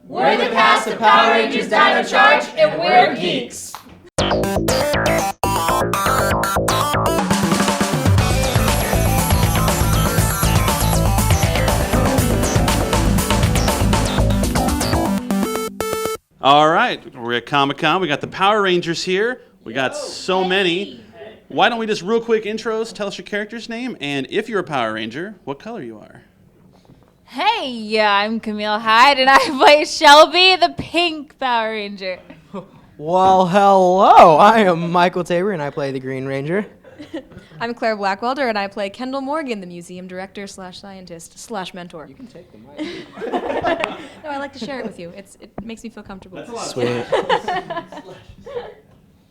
We're the cast of Power Rangers Dino Charge, and we're geeks. All right, we're at Comic-Con. We got the Power Rangers here. We got so many. Why don't we just real quick intros, tell us your character's name, and if you're a Power Ranger, what color you are. Hey, I'm Camille Hyde, and I play Shelby, the pink Power Ranger. Well, hello. I am Michael Tabor, and I play the Green Ranger. I'm Claire Blackwelder, and I play Kendall Morgan, the museum director / scientist / mentor. You can take the mic. No, I like to share it with you. It makes me feel comfortable. That's a lot Sweet.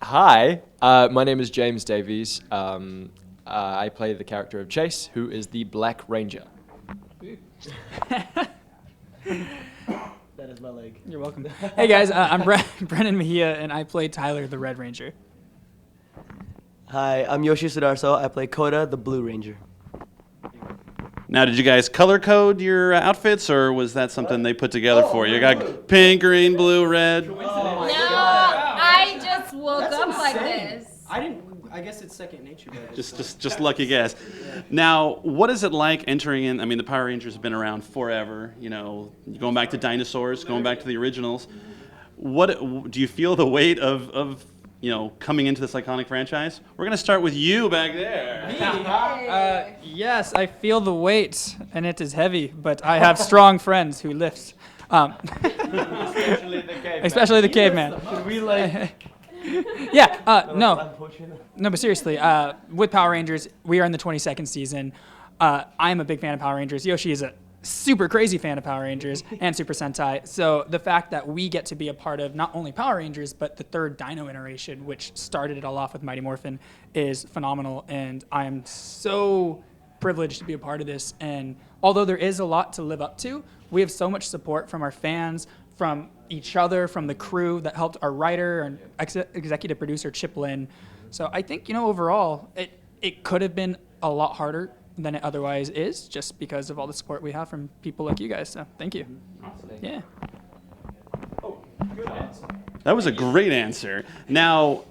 Hi, my name is James Davies. I play the character of Chase, who is the Black Ranger. That is my leg. You're welcome. Hey guys, I'm Brennan Mejia, and I play Tyler, the Red Ranger. Hi, I'm Yoshi Sudarso. I play Koda, the Blue Ranger. Now, did you guys color code your outfits, or was that something they put together for you? You got pink, green, blue, red. No, I just woke That's up like insane. this. I guess it's second nature. Just lucky guess. Now, what is it like entering in? I mean, the Power Rangers have been around forever. You know, going back to dinosaurs, going back to the originals. What do you feel the weight of coming into this iconic franchise? We're gonna start with you back there. Yes, I feel the weight, and it is heavy, but I have strong friends who lift. Especially the caveman. Should we like... No, but seriously, with Power Rangers, we are in the 22nd season. I'm a big fan of Power Rangers. Yoshi is a super crazy fan of Power Rangers and Super Sentai. So the fact that we get to be a part of not only Power Rangers, but the third Dino iteration, which started it all off with Mighty Morphin, is phenomenal. And I am so privileged to be a part of this. And although there is a lot to live up to, we have so much support from our fans, from each other, from the crew that helped our writer and executive producer Chip Lynn. So I think, overall, it could have been a lot harder than it otherwise is, just because of all the support we have from people like you guys. So thank you. Awesome. Yeah. That was a great answer. Now,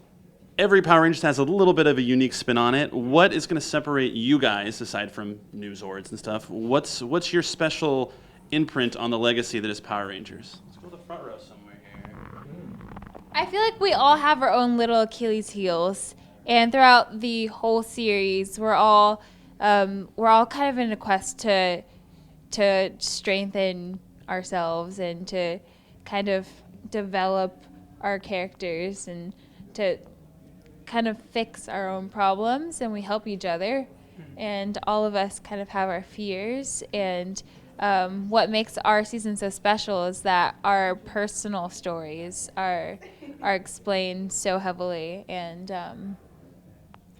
every Power Rangers has a little bit of a unique spin on it. What is going to separate you guys, aside from news orgs and stuff? What's your special imprint on the legacy that is Power Rangers? Let's go to the front row somewhere here. I feel like we all have our own little Achilles heels, and throughout the whole series, we're all kind of in a quest to strengthen ourselves and to kind of develop our characters and to kind of fix our own problems, and we help each other, and all of us kind of have our fears. And what makes our season so special is that our personal stories are explained so heavily, and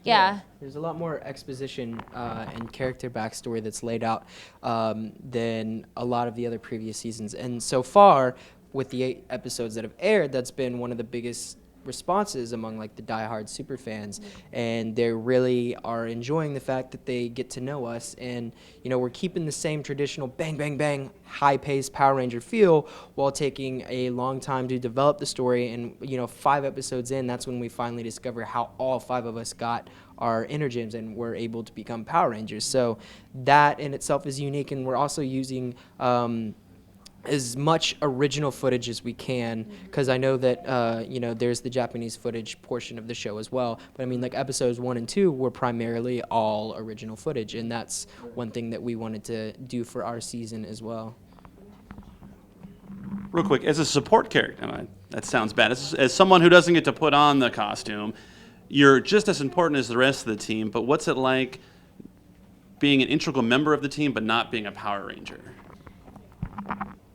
yeah. There's a lot more exposition and character backstory that's laid out than a lot of the other previous seasons. And so far, with the 8 episodes that have aired, that's been one of the biggest responses among like the diehard super fans, and they really are enjoying the fact that they get to know us, and we're keeping the same traditional bang bang bang high-paced Power Ranger feel while taking a long time to develop the story. And 5 episodes in, that's when we finally discover how all 5 of us got our energems and were able to become Power Rangers. So that in itself is unique, and we're also using as much original footage as we can, because I know that there's the Japanese footage portion of the show as well, but I mean, like, episodes 1 and 2 were primarily all original footage, and that's one thing that we wanted to do for our season as well. Real quick, as a support character, that sounds bad. As someone who doesn't get to put on the costume, you're just as important as the rest of the team, but what's it like being an integral member of the team but not being a Power Ranger?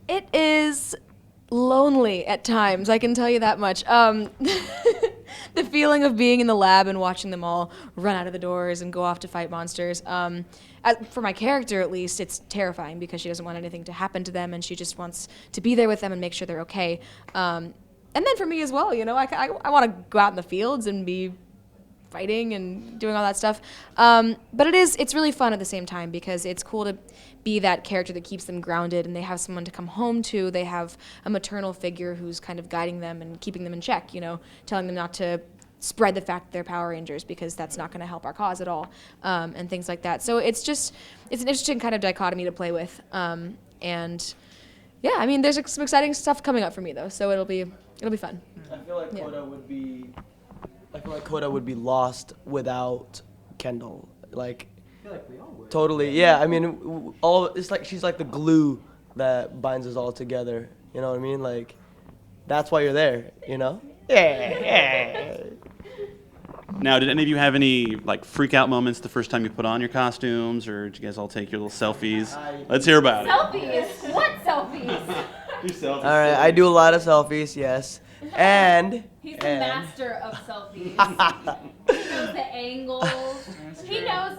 It is lonely at times, I can tell you that much. The feeling of being in the lab and watching them all run out of the doors and go off to fight monsters. For my character, at least, it's terrifying because she doesn't want anything to happen to them, and she just wants to be there with them and make sure they're okay. And then for me as well, I want to go out in the fields and be fighting and doing all that stuff. But it's really fun at the same time because it's cool to be that character that keeps them grounded, and they have someone to come home to. They have a maternal figure who's kind of guiding them and keeping them in check, telling them not to spread the fact that they're Power Rangers because that's not going to help our cause at all, and things like that. So it's an interesting kind of dichotomy to play with. And yeah, I mean, there's some exciting stuff coming up for me though, so it'll be fun. I feel like Coda would be lost without Kendall. Like, totally. Yeah, I mean, it's like she's like the glue that binds us all together. You know what I mean? Like, that's why you're there. Yeah. Now, did any of you have any like freak out moments the first time you put on your costumes, or did you guys all take your little selfies? Let's hear about it. Selfies? What selfies? Do selfies. All right, I do a lot of selfies, yes. And He's the master of selfies. He knows the angles. He knows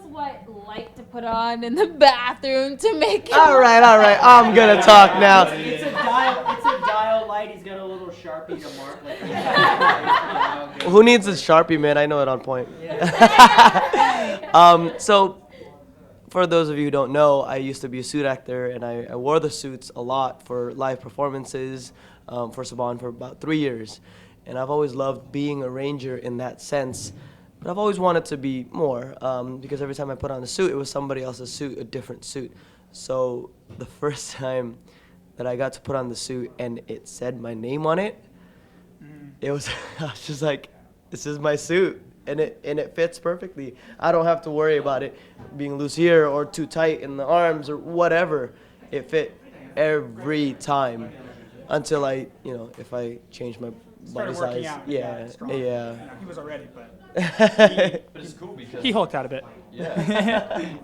what light to put on in the bathroom to make it. all right, I'm gonna talk now. It's a dial light. He's got a little Sharpie to mark. Like, Who needs a Sharpie, man? I know it on point. So, for those of you who don't know, I used to be a suit actor, and I wore the suits a lot for live performances for Saban for about 3 years. And I've always loved being a ranger in that sense. But I've always wanted to be more because every time I put on a suit, it was somebody else's suit, a different suit. So the first time that I got to put on the suit and it said my name on it, I was just like, this is my suit. And it fits perfectly. I don't have to worry about it being loose here or too tight in the arms or whatever. It fit every time until if I change my body size. Yeah. He was already, but But it's cool because he hulked out a bit. yeah,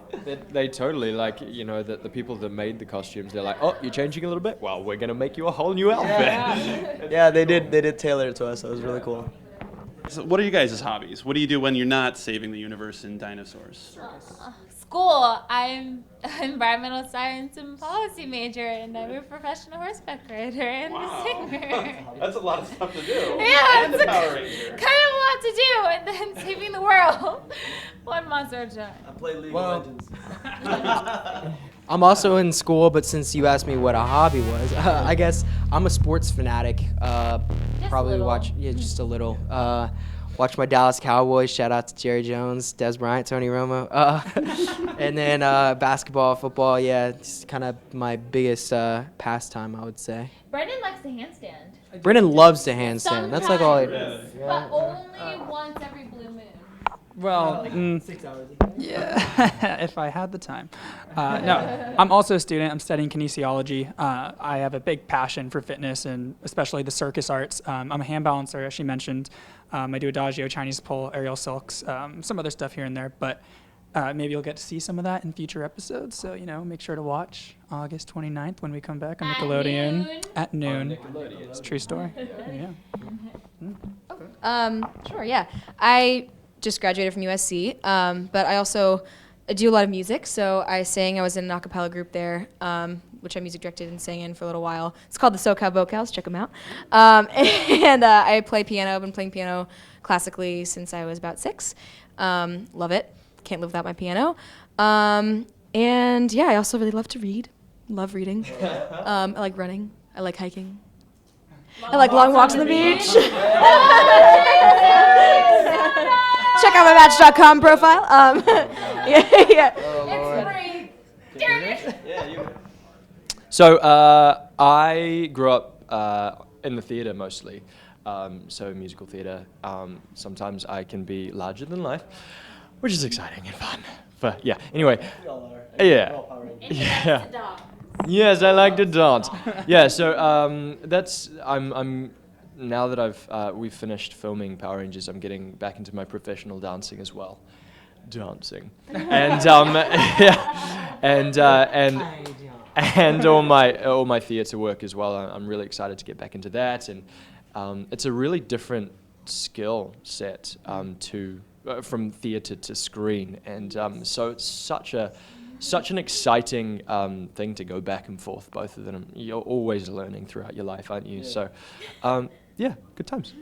they totally the people that made the costumes. They're like, oh, you're changing a little bit. Well, we're gonna make you a whole new outfit. Yeah, they did tailor it to us. So it was really cool. So what are you guys' hobbies? What do you do when you're not saving the universe in dinosaurs? School. I'm an environmental science and policy major, and I'm a professional horseback rider and a singer. That's a lot of stuff to do. Yeah, And it's a Power Ranger. kind of a lot to do, and then saving the world, one monster at a time. I play League Well- of Legends. I'm also in school, but since you asked me what a hobby was, I guess I'm a sports fanatic. Probably little. watch, just a little. Watch my Dallas Cowboys. Shout out to Jerry Jones, Des Bryant, Tony Romo. And then basketball, football. Yeah, it's kind of my biggest pastime, I would say. Brendan likes to handstand. Brendan loves to handstand. That's like all. But only once every blue moon. Well, 6 hours. yeah, if I had the time. No, I'm also a student. I'm studying kinesiology. I have a big passion for fitness and especially the circus arts. I'm a hand balancer, as she mentioned. I do adagio, Chinese pole, aerial silks, some other stuff here and there. But maybe you'll get to see some of that in future episodes. So, make sure to watch August 29th when we come back on Nickelodeon. At noon. It's a true story. Yeah. Sure, yeah. I just graduated from USC, but I also do a lot of music. So I was in an a cappella group there, which I music directed and sang in for a little while. It's called the SoCal Vocals. Check them out. And I play piano. I've been playing piano classically since I was about 6. Love it. Can't live without my piano. And yeah, I also really love to read. Love reading. I like running. I like hiking. I like long walks on the beach. Check out my Match.com profile. Yeah. It's free. So I grew up in the theater mostly, so musical theater. Sometimes I can be larger than life, which is exciting and fun. But yeah, anyway, yeah. Yes, I like to dance. Yeah, so I'm now that we've finished filming Power Rangers, I'm getting back into my professional dancing as well. Dancing. And yeah, and all my theater work as well. I'm really excited to get back into that, and it's a really different skill set from theater to screen, and so it's such an exciting thing to go back and forth, both of them. You're always learning throughout your life, aren't you? So, yeah, good times.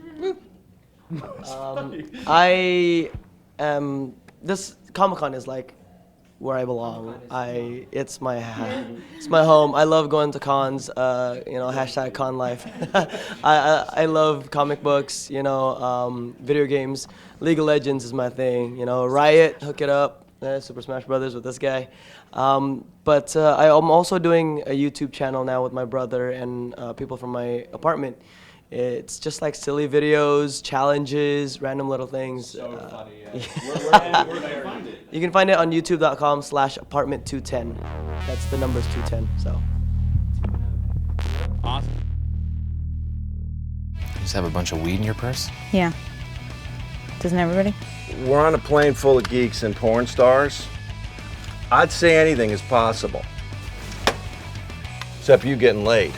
I am. This Comic-Con is like where I belong. It's my home. I love going to cons. Hashtag con life. I love comic books. Video games. League of Legends is my thing. Riot, hook it up. Super Smash Brothers with this guy. But I'm also doing a YouTube channel now with my brother and people from my apartment. It's just like silly videos, challenges, random little things. So funny. Yeah. Where can I find it? You can find it on youtube.com/apartment210. That's the numbers 210. So. Awesome. You just have a bunch of weed in your purse? Yeah. Doesn't everybody? We're on a plane full of geeks and porn stars. I'd say anything is possible. Except you getting laid.